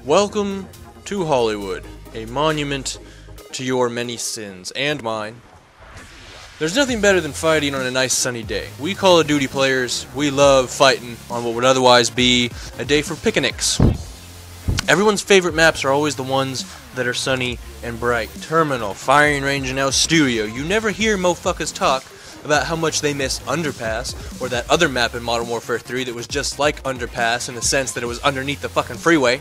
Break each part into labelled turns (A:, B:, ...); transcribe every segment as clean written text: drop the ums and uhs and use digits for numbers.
A: Welcome to Hollywood, a monument to your many sins, and mine. There's nothing better than fighting on a nice sunny day. We Call of Duty players, we love fighting on what would otherwise be a day for picnics. Everyone's favorite maps are always the ones that are sunny and bright. Terminal, firing range, and now studio. You never hear motherfuckers talk about how much they miss Underpass, or that other map in Modern Warfare 3 that was just like Underpass in the sense that it was underneath the fucking freeway.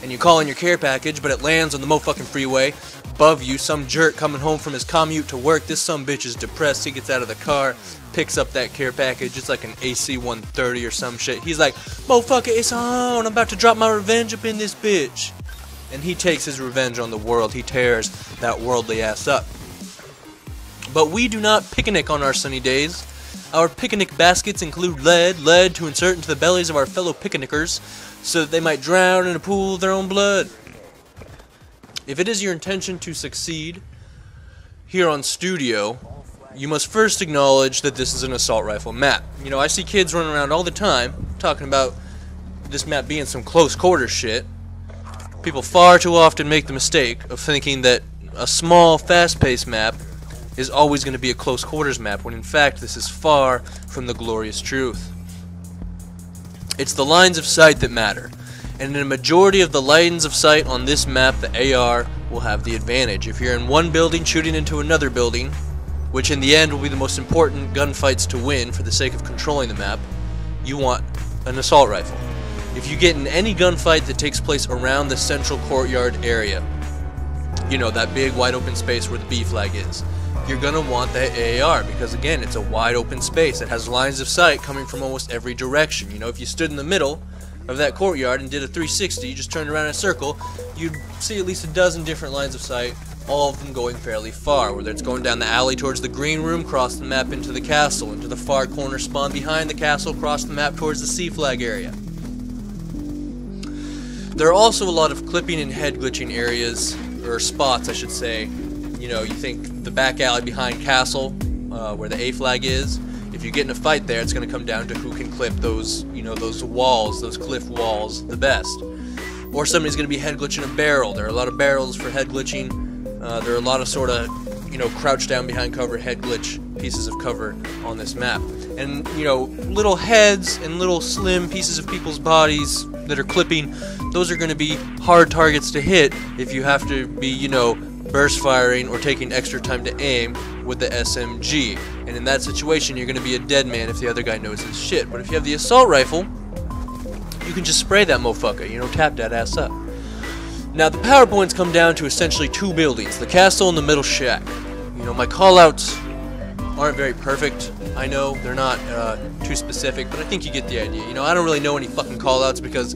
A: And you call in your care package, but it lands on the motherfucking freeway. Above you, some jerk coming home from his commute to work. This sumbitch is depressed. He gets out of the car, picks up that care package. It's like an AC-130 or some shit. He's like, motherfucker, it's on. I'm about to drop my revenge up in this bitch. And he takes his revenge on the world. He tears that worldly ass up. But we do not picnic on our sunny days. Our picnic baskets include lead to insert into the bellies of our fellow picnickers, so that they might drown in a pool of their own blood. If it is your intention to succeed here on Studio, you must first acknowledge that this is an assault rifle map. You know, I see kids running around all the time talking about this map being some close quarters shit. People far too often make the mistake of thinking that a small, fast-paced map is always going to be a close quarters map, when in fact this is far from the glorious truth. It's the lines of sight that matter, and in a majority of the lines of sight on this map, the AR will have the advantage. If you're in one building shooting into another building, which in the end will be the most important gunfights to win for the sake of controlling the map, you want an assault rifle. If you get in any gunfight that takes place around the central courtyard area, you know, that big wide open space where the B flag is, you're gonna want that AR, because again, it's a wide open space that has lines of sight coming from almost every direction. You know, if you stood in the middle of that courtyard and did a 360, just turned around in a circle, you'd see at least a dozen different lines of sight, all of them going fairly far, whether it's going down the alley towards the green room, cross the map into the castle, into the far corner spawn behind the castle, cross the map towards the C flag area. There are also a lot of clipping and head glitching areas, or spots I should say. You know, you think the back alley behind castle, where the A flag is. If you get in a fight there, it's going to come down to who can clip those, you know, those walls, those cliff walls, the best. Or somebody's going to be head glitching a barrel. There are a lot of barrels for head glitching. There are a lot of sort of, you know, crouch down behind cover, head glitch pieces of cover on this map. And, you know, little heads and little slim pieces of people's bodies that are clipping, those are going to be hard targets to hit if you have to be, you know, burst firing or taking extra time to aim with the SMG. And in that situation, you're going to be a dead man if the other guy knows his shit. But if you have the assault rifle, you can just spray that motherfucker, you know, tap that ass up. Now, the power points come down to essentially two buildings, the castle and the middle shack. You know, my callouts aren't very perfect. I know they're not too specific, but I think you get the idea. You know, I don't really know any fucking callouts because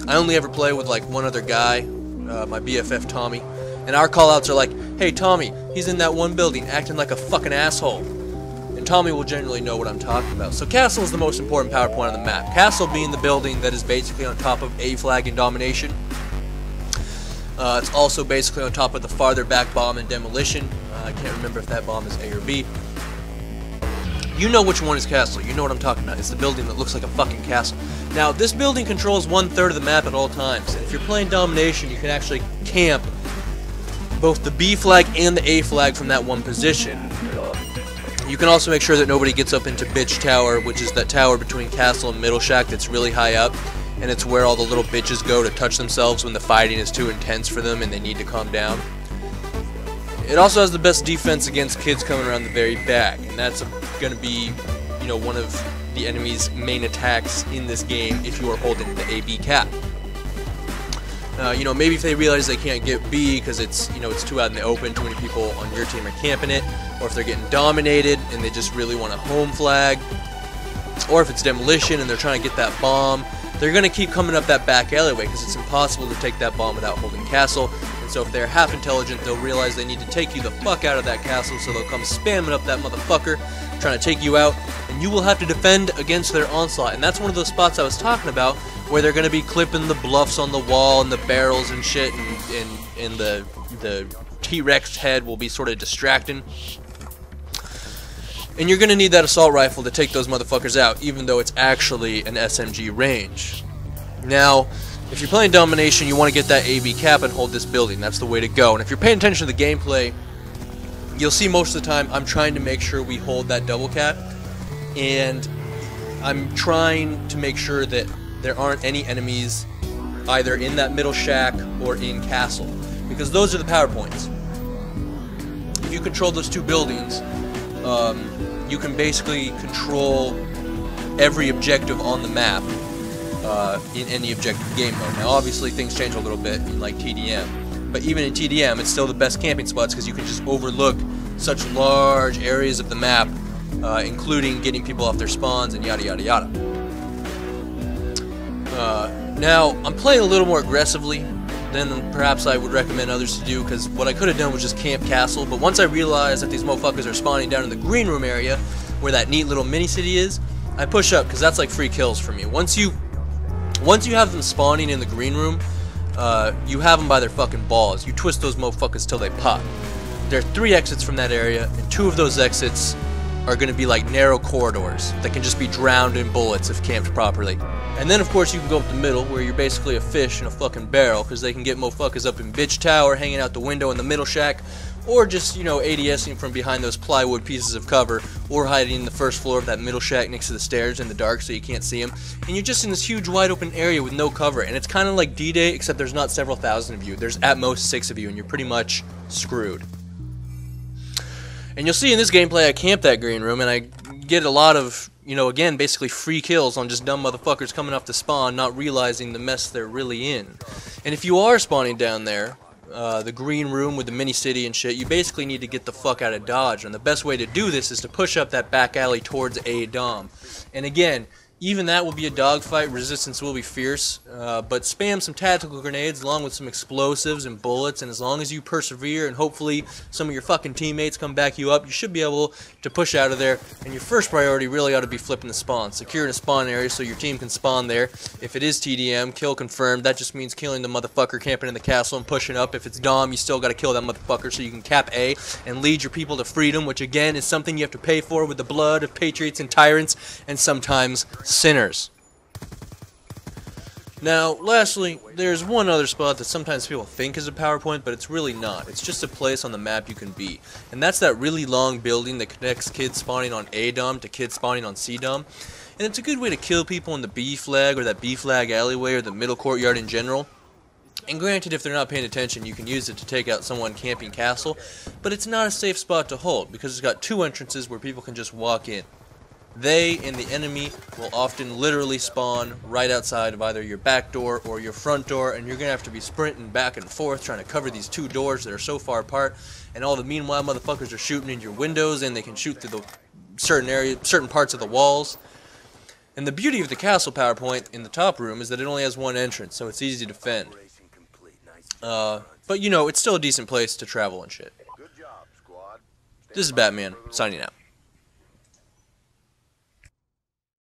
A: I only ever play with like one other guy, my BFF Tommy. And our callouts are like, hey Tommy, he's in that one building acting like a fucking asshole. And Tommy will generally know what I'm talking about. So Castle is the most important power point on the map. Castle being the building that is basically on top of A flag and Domination. It's also basically on top of the farther back bomb and Demolition. I can't remember if that bomb is A or B. You know which one is Castle. You know what I'm talking about. It's the building that looks like a fucking castle. Now, this building controls 1/3 of the map at all times. And if you're playing Domination, you can actually camp both the B flag and the A flag from that one position. You can also make sure that nobody gets up into Bitch Tower, which is that tower between Castle and Middle Shack that's really high up, and it's where all the little bitches go to touch themselves when the fighting is too intense for them and they need to calm down. It also has the best defense against kids coming around the very back, and that's going to be, you know, one of the enemy's main attacks in this game if you are holding the AB cap. You know, maybe if they realize they can't get B because it's, you know, it's too out in the open, too many people on your team are camping it, or if they're getting dominated and they just really want a home flag, or if it's Demolition and they're trying to get that bomb, they're going to keep coming up that back alleyway because it's impossible to take that bomb without holding Castle. And so if they're half intelligent, they'll realize they need to take you the fuck out of that castle, so they'll come spamming up that motherfucker, trying to take you out, and you will have to defend against their onslaught. And that's one of those spots I was talking about, where they're going to be clipping the bluffs on the wall and the barrels and shit, and the T-Rex head will be sort of distracting. And you're going to need that assault rifle to take those motherfuckers out, even though it's actually an SMG range. Now, If you're playing Domination, you want to get that AB cap and hold this building. That's the way to go. And if you're paying attention to the gameplay, you'll see most of the time I'm trying to make sure we hold that double cap, and I'm trying to make sure that there aren't any enemies either in that middle shack or in castle, because those are the power points. If you control those two buildings, you can basically control every objective on the map in any objective game mode. Now obviously things change a little bit in like TDM, but even in TDM it's still the best camping spots because you can just overlook such large areas of the map, including getting people off their spawns and yada yada yada. Now I'm playing a little more aggressively than perhaps I would recommend others to do, because what I could have done was just camp castle, but once I realized that these motherfuckers are spawning down in the green room area where that neat little mini city is, I push up because that's like free kills for me. Once you have them spawning in the green room, you have them by their fucking balls. You twist those motherfuckers till they pop. There are 3 exits from that area, and 2 of those exits are going to be like narrow corridors that can just be drowned in bullets if camped properly. And then of course you can go up the middle where you're basically a fish in a fucking barrel, because they can get motherfuckers up in bitch tower, hanging out the window in the middle shack, or just, you know, ADSing from behind those plywood pieces of cover, or hiding in the first floor of that middle shack next to the stairs in the dark so you can't see them. And you're just in this huge wide open area with no cover, and it's kind of like D-Day, except there's not several thousand of you. There's at most 6 of you, and you're pretty much screwed. And you'll see in this gameplay I camp that green room, and I get a lot of, you know, again, basically free kills on just dumb motherfuckers coming off the spawn, not realizing the mess they're really in. And if you are spawning down there, the green room with the mini city and shit, you basically need to get the fuck out of Dodge, and the best way to do this is to push up that back alley towards A Dom. And again, even that will be a dogfight, resistance will be fierce, but spam some tactical grenades along with some explosives and bullets, and as long as you persevere and hopefully some of your fucking teammates come back you up, you should be able to push out of there. And your first priority really ought to be flipping the spawn, securing a spawn area so your team can spawn there. If it is TDM, kill confirmed, that just means killing the motherfucker camping in the castle and pushing up. If it's Dom, you still gotta kill that motherfucker so you can cap A and lead your people to freedom, which again is something you have to pay for with the blood of patriots and tyrants, and sometimes sinners. Now, lastly, there's one other spot that sometimes people think is a PowerPoint, but it's really not. It's just a place on the map you can be. And that's that really long building that connects kids spawning on A Dom to kids spawning on C Dom. And it's a good way to kill people in the B flag or that B flag alleyway or the middle courtyard in general. And granted, if they're not paying attention, you can use it to take out someone camping castle, but it's not a safe spot to hold because it's got 2 entrances where people can just walk in. They and the enemy will often literally spawn right outside of either your back door or your front door, and you're going to have to be sprinting back and forth trying to cover these 2 doors that are so far apart, and all the meanwhile motherfuckers are shooting in your windows, and they can shoot through the certain parts of the walls. And the beauty of the castle PowerPoint in the top room is that it only has 1 entrance, so it's easy to defend. But you know, it's still a decent place to travel and shit. This is Batman, signing out.